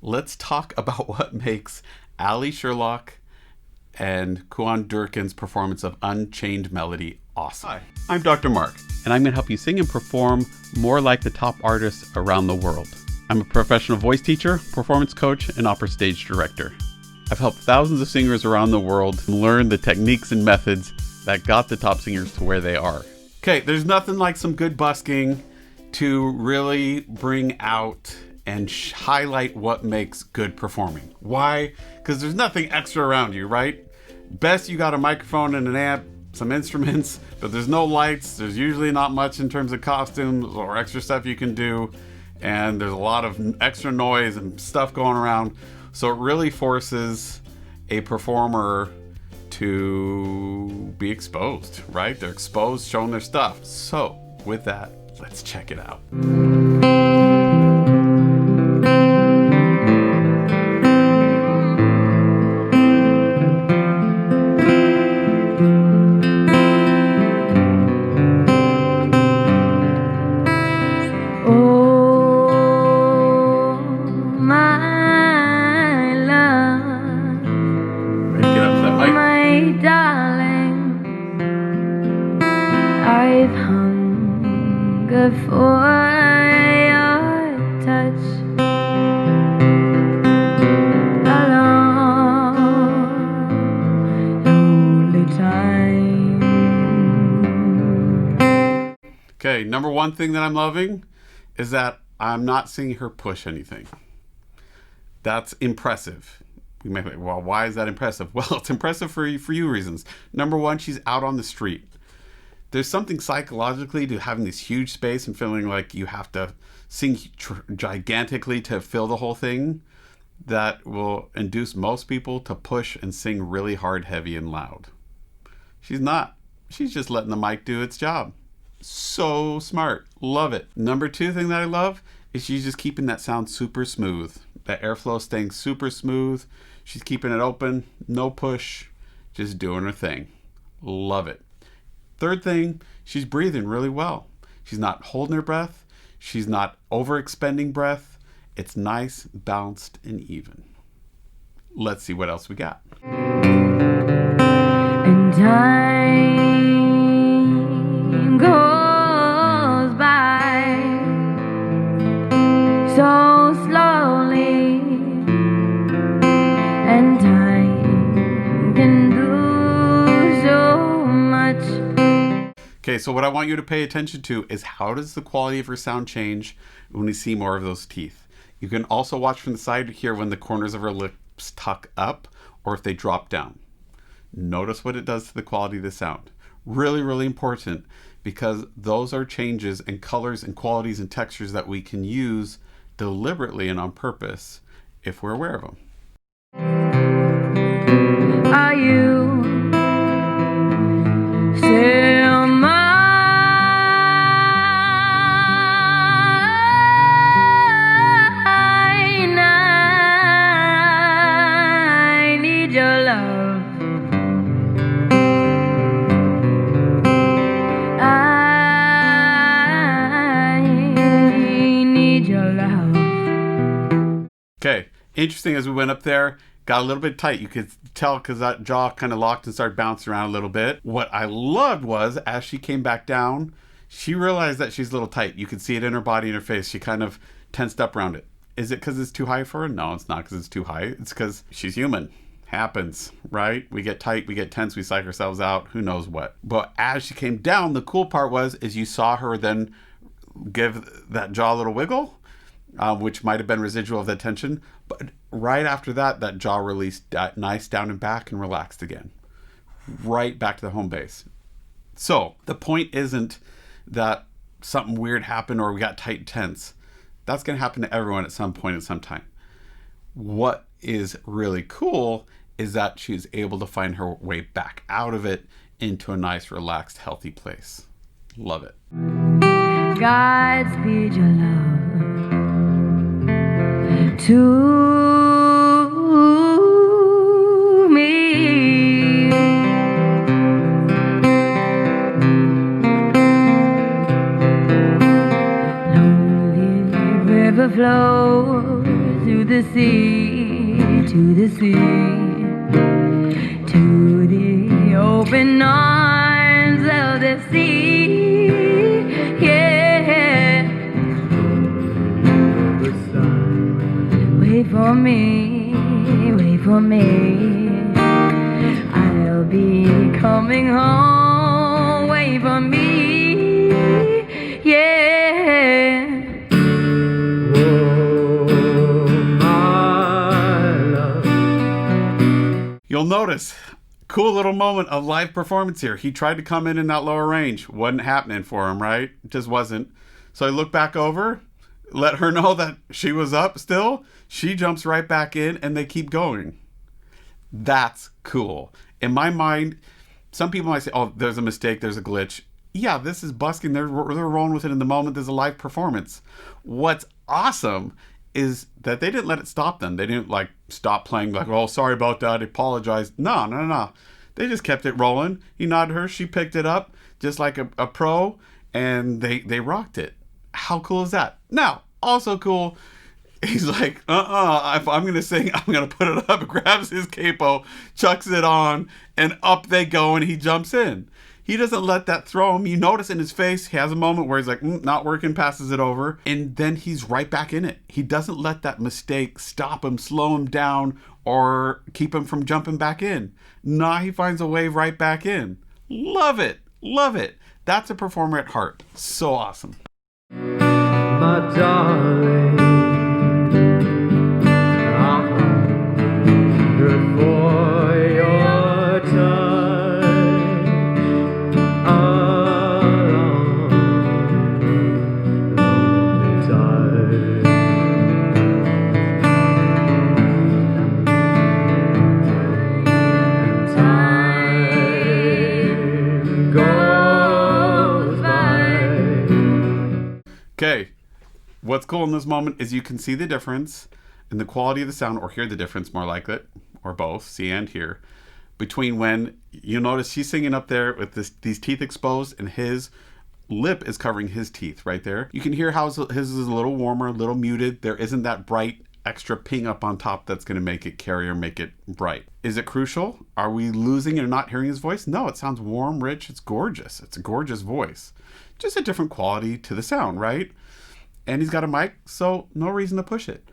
let's talk about what makes Allie Sherlock and Cuan Durkin's performance of Unchained Melody awesome. Hi, I'm Dr. Marc, and I'm going to help you sing and perform more like the top artists around the world. I'm a professional voice teacher, performance coach, and opera stage director. I've helped thousands of singers around the world learn the techniques and methods that got the top singers to where they are. Okay, there's nothing like some good busking to really bring out and highlight what makes good performing. Why? Because there's nothing extra around you, right? Best you got a microphone and an amp, some instruments, but there's no lights. There's usually not much in terms of costumes or extra stuff you can do. And there's a lot of extra noise and stuff going around. So it really forces a performer to be exposed, right? They're exposed, showing their stuff. So with that, let's check it out. I've hunger for your touch a long, lonely time. Okay, number one thing that I'm loving is that I'm not seeing her push anything. That's impressive. You may think, well, why is that impressive? Well, it's impressive for you reasons. Number one, she's out on the street. There's something psychologically to having this huge space and feeling like you have to sing gigantically to fill the whole thing that will induce most people to push and sing really hard, heavy, and loud. She's not. She's just letting the mic do its job. So smart. Love it. Number two thing that I love is she's just keeping that sound super smooth. That airflow staying super smooth. She's keeping it open. No push. Just doing her thing. Love it. Third thing, she's breathing really well. She's not holding her breath. She's not overexpending breath. It's nice, balanced, and even. Let's see what else we got. And time goes by so slowly, and time can do so much. Okay, so what I want you to pay attention to is how does the quality of her sound change when we see more of those teeth. You can also watch from the side here when the corners of her lips tuck up or if they drop down. Notice what it does to the quality of the sound. Really, really important because those are changes in colors and qualities and textures that we can use deliberately and on purpose if we're aware of them. Are you still mine? I need your love. I need your love. Okay, interesting as we went up there. Got a little bit tight. You could tell because that jaw kind of locked and started bouncing around a little bit. What I loved was as she came back down, she realized that she's a little tight. You could see it in her body and her face. She kind of tensed up around it. Is it because it's too high for her? No, it's not because it's too high. It's because she's human. Happens, right? We get tight, we get tense, we psych ourselves out, who knows what. But as she came down, the cool part is you saw her then give that jaw a little wiggle, which might have been residual of that tension. But right after that, that jaw released nice down and back and relaxed again. Right back to the home base. So the point isn't that something weird happened or we got tight and tense. That's going to happen to everyone at some point at some time. What is really cool is that she's able to find her way back out of it into a nice, relaxed, healthy place. Love it. Godspeed your love to me. Lonely river flows through the sea, to the sea, to the open arms of the sea. Yeah. Wait for me, wait for me. I'll be coming home. Wait for me, yeah. You'll notice, cool little moment of live performance here. He tried to come in that lower range. Wasn't happening for him, right? It just wasn't. So I look back over, let her know that she was up still. She jumps right back in and they keep going. That's cool. In my mind, some people might say, oh, there's a mistake, there's a glitch. Yeah, this is busking. They're rolling with it in the moment. There's a live performance. What's awesome is that they didn't let it stop them. They didn't like stop playing like, oh, sorry about that, I apologize. No. They just kept it rolling. He nodded her, she picked it up just like a pro, and they rocked it. How cool is that? Now, also cool, he's like, if I'm going to sing, I'm going to put it up, grabs his capo, chucks it on, and up they go, and he jumps in. He doesn't let that throw him. You notice in his face, he has a moment where he's like, not working, passes it over, and then he's right back in it. He doesn't let that mistake stop him, slow him down, or keep him from jumping back in. Nah, he finds a way right back in. Love it. Love it. That's a performer at heart. So awesome. My darling, I'm hungry for your touch along the tide. Time goes by. Okay. What's cool in this moment is you can see the difference in the quality of the sound, or hear the difference, more like it, or both, see and hear, between when you notice she's singing up there with these teeth exposed and his lip is covering his teeth right there. You can hear how his is a little warmer, a little muted. There isn't that bright extra ping up on top that's going to make it carry or make it bright. Is it crucial? Are we losing or not hearing his voice? No, it sounds warm, rich. It's gorgeous. It's a gorgeous voice. Just a different quality to the sound, right? And he's got a mic, so no reason to push it.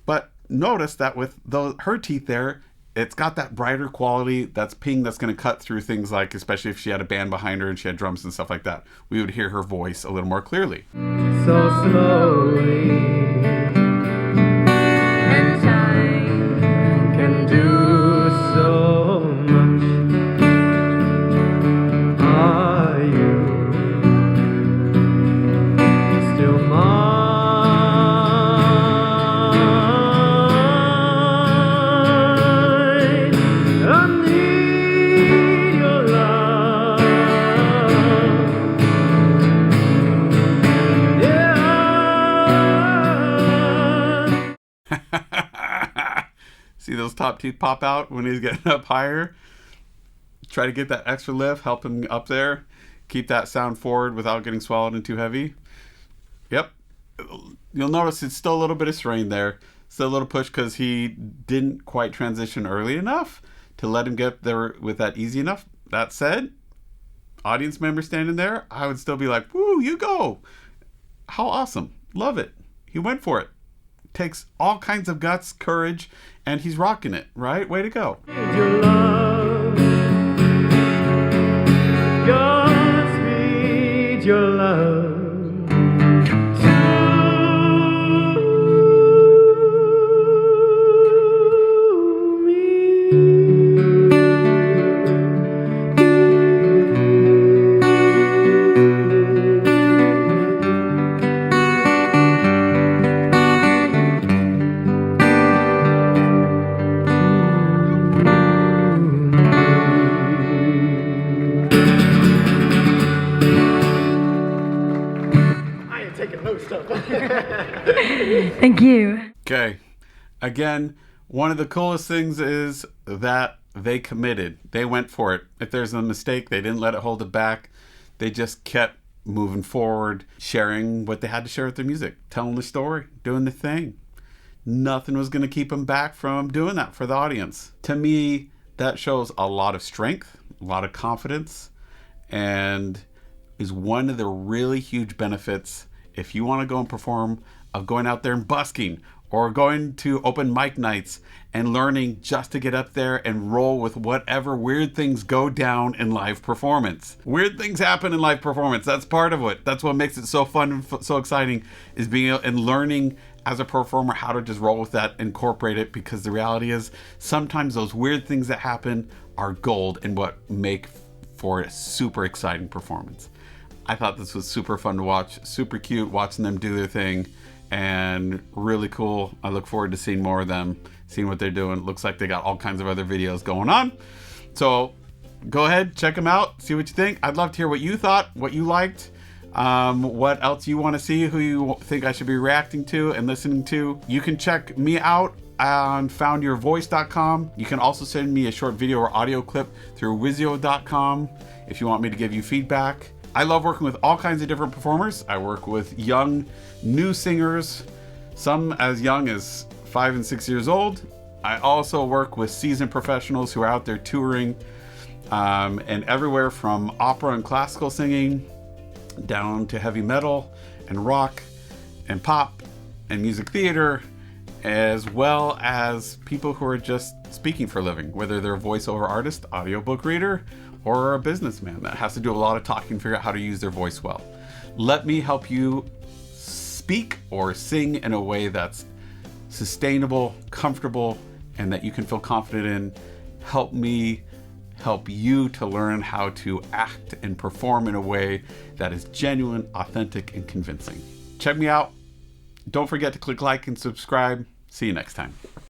But notice that with her teeth there, it's got that brighter quality, that's ping, that's going to cut through things like, especially if she had a band behind her and she had drums and stuff like that, we would hear her voice a little more clearly. So slowly, And time can do so much. Are you still mine? I need your love. Yeah. See those top teeth pop out when he's getting up higher? Try to get that extra lift, help him up there. Keep that sound forward without getting swallowed and too heavy. Yep. You'll notice it's still a little bit of strain there. Still a little push because he didn't quite transition early enough to let him get there with that easy enough. That said, audience member standing there, I would still be like, woo, you go. How awesome. Love it. He went for it. Takes all kinds of guts, courage, and he's rocking it, right? Way to go. Need your love. Godspeed your love. Thank you. Okay. Again, one of the coolest things is that they committed. They went for it. If there's a mistake, they didn't let it hold it back. They just kept moving forward, sharing what they had to share with their music, telling the story, doing the thing. nothing was going to keep him back from doing that for the audience. To me, that shows a lot of strength, a lot of confidence, and is one of the really huge benefits if you want to go and perform of going out there and busking or going to open mic nights and learning just to get up there and roll with whatever weird things go down in live performance. Weird things happen in live performance. That's part of it. That's what makes it so fun and so exciting, is being able and learning as a performer how to just roll with that, incorporate it, because the reality is sometimes those weird things that happen are gold and what make for a super exciting performance. I thought this was super fun to watch, super cute watching them do their thing, and really cool. I look forward to seeing more of them, seeing what they're doing. Looks like they got all kinds of other videos going on. So go ahead, check them out, see what you think. I'd love to hear what you thought, what you liked, what else you want to see, who you think I should be reacting to and listening to. You can check me out on foundyourvoice.com. You can also send me a short video or audio clip through wizio.com if you want me to give you feedback. I love working with all kinds of different performers. I work with young, new singers, some as young as 5 and 6 years old. I also work with seasoned professionals who are out there touring, and everywhere from opera and classical singing down to heavy metal and rock and pop and music theater, as well as people who are just speaking for a living, whether they're a voiceover artist, audiobook reader, or a businessman that has to do a lot of talking, figure out how to use their voice well. Let me help you speak or sing in a way that's sustainable, comfortable, and that you can feel confident in. Help me help you to learn how to act and perform in a way that is genuine, authentic, and convincing. Check me out. Don't forget to click like and subscribe. See you next time.